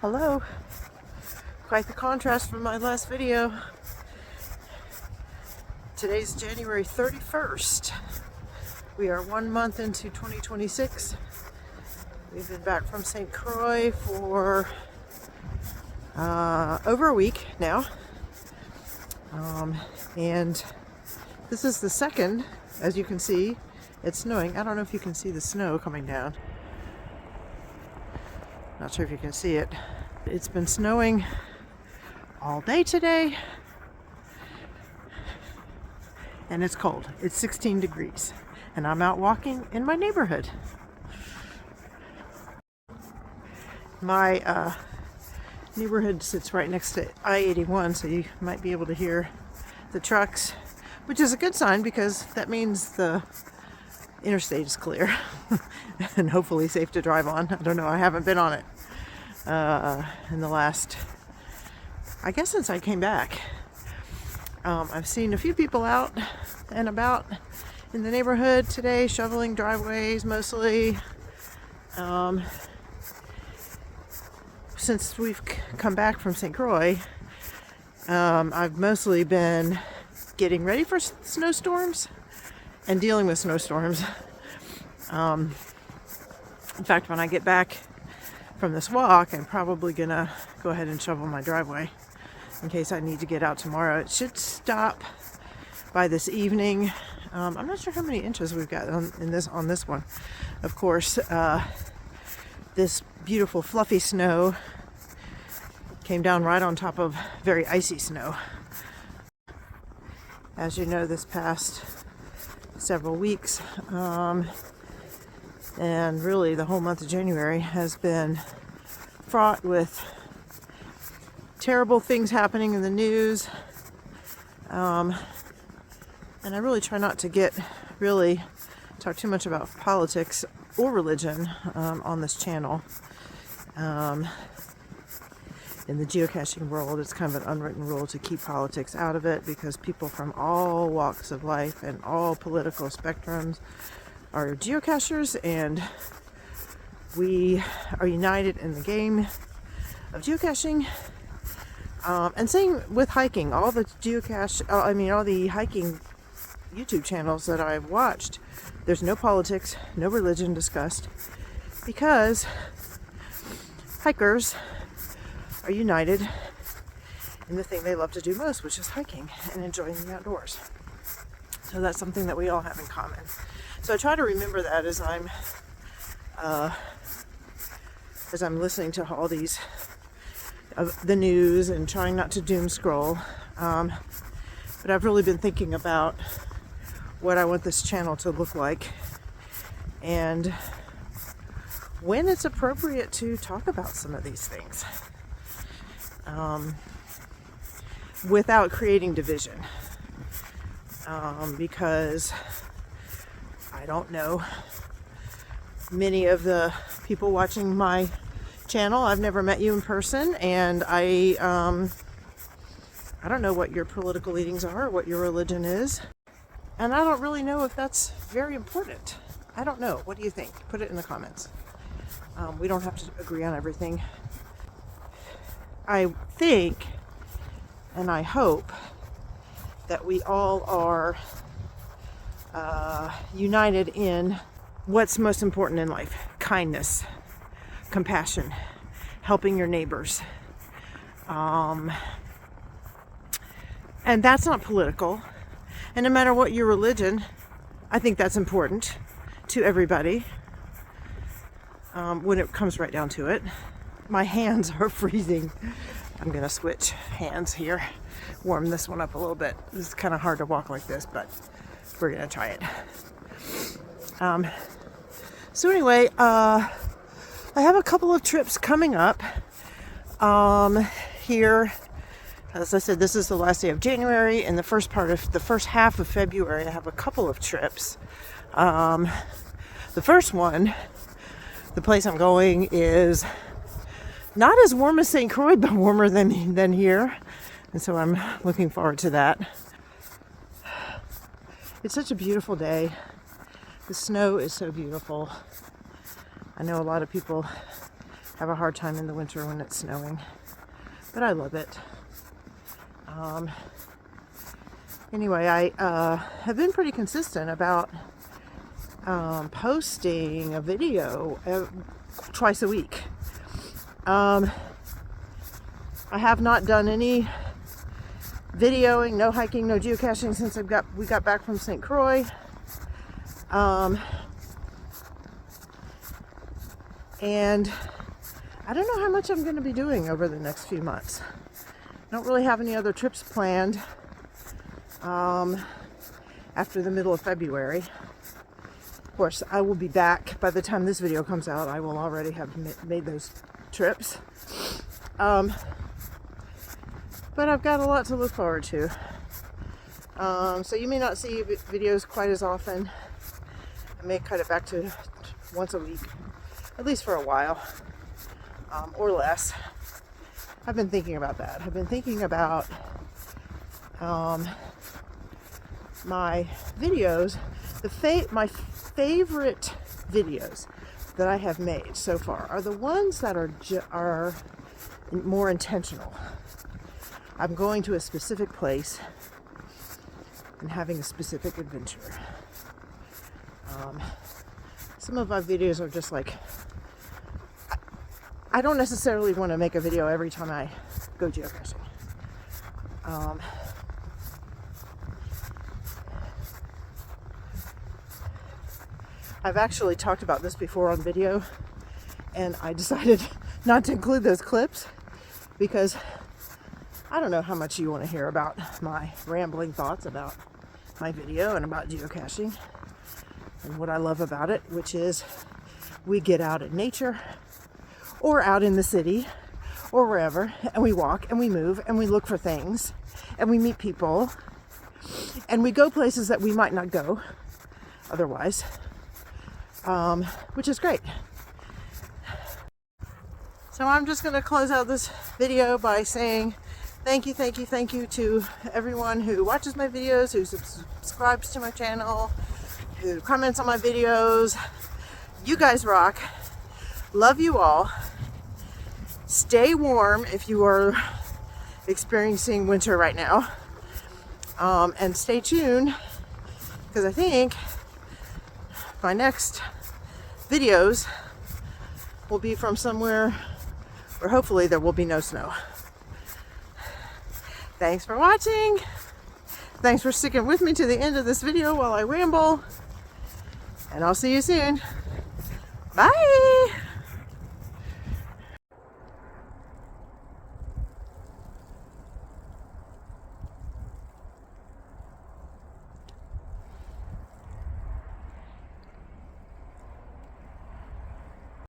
Hello. Quite the contrast from my last video. Today's January 31st. We are 1 month into 2026. We've been back from St. Croix for over a week now. And this is the second, as you can see, it's snowing. I don't know if you can see the snow coming down. Not sure if you can see it. It's been snowing all day today. And it's cold. It's 16 degrees. And I'm out walking in my neighborhood. My neighborhood sits right next to I-81, so you might be able to hear the trucks, which is a good sign because that means the interstate is clear and hopefully safe to drive on. I don't know, I haven't been on it in the last, I guess since I came back. I've seen a few people out and about in the neighborhood today, shoveling driveways mostly. Since we've come back from St. Croix, I've mostly been getting ready for snowstorms and dealing with snowstorms. In fact, when I get back from this walk, I'm probably gonna go ahead and shovel my driveway in case I need to get out tomorrow. It should stop by this evening. I'm not sure how many inches we've got on this one. Of course, this beautiful fluffy snow came down right on top of very icy snow. As you know, this past several weeks, and really the whole month of January has been fraught with terrible things happening in the news. And I really try not to talk too much about politics or religion on this channel. In the geocaching world, it's kind of an unwritten rule to keep politics out of it because people from all walks of life and all political spectrums are geocachers, and we are united in the game of geocaching. And same with hiking. All the hiking YouTube channels that I've watched, there's no politics, no religion discussed, because hikers are united in the thing they love to do most, which is hiking and enjoying the outdoors. So that's something that we all have in common. So I try to remember that as I'm listening to all these the news and trying not to doom scroll. But I've really been thinking about what I want this channel to look like and when it's appropriate to talk about some of these things without creating division, because I don't know many of the people watching my channel. I've never met you in person, and I don't know what your political leanings are, or what your religion is, and I don't really know if that's very important. I don't know. What do you think? Put it in the comments. We don't have to agree on everything. I think and I hope that we all are united in what's most important in life: kindness, compassion, helping your neighbors. And that's not political. And no matter what your religion, I think that's important to everybody when it comes right down to it. My hands are freezing. I'm going to switch hands here, warm this one up a little bit. It's kind of hard to walk like this, but we're going to try it. So anyway, I have a couple of trips coming up here. As I said, this is the last day of January, and the first half of February, I have a couple of trips. The first one, the place I'm going, is not as warm as St. Croix, but warmer than here, and so I'm looking forward to that. It's such a beautiful day. The snow is so beautiful. I know a lot of people have a hard time in the winter when it's snowing. But I love it. Anyway, I have been pretty consistent about posting a video twice a week. I have not done any videoing, no hiking, no geocaching since we got back from St. Croix. And I don't know how much I'm going to be doing over the next few months. I don't really have any other trips planned after the middle of February. Of course, I will be back by the time this video comes out. I will already have made those trips. But I've got a lot to look forward to. So you may not see videos quite as often. I may cut it back to once a week, at least for a while, or less. I've been thinking about that. I've been thinking about my videos. My favorite videos that I have made so far are the ones that are more intentional. I'm going to a specific place and having a specific adventure. Some of my videos are just like, I don't necessarily want to make a video every time I go geocaching. I've actually talked about this before on video, and I decided not to include those clips because I don't know how much you want to hear about my rambling thoughts about my video and about geocaching and what I love about it, which is we get out in nature or out in the city or wherever, and we walk and we move and we look for things and we meet people and we go places that we might not go otherwise, which is great. So I'm just going to close out this video by saying thank you to everyone who watches my videos, who subscribes to my channel, who comments on my videos. You guys rock. Love you all. Stay warm if you are experiencing winter right now. And stay tuned, because I think my next videos will be from somewhere where hopefully there will be no snow. Thanks for watching. Thanks for sticking with me to the end of this video while I ramble. And I'll see you soon. Bye.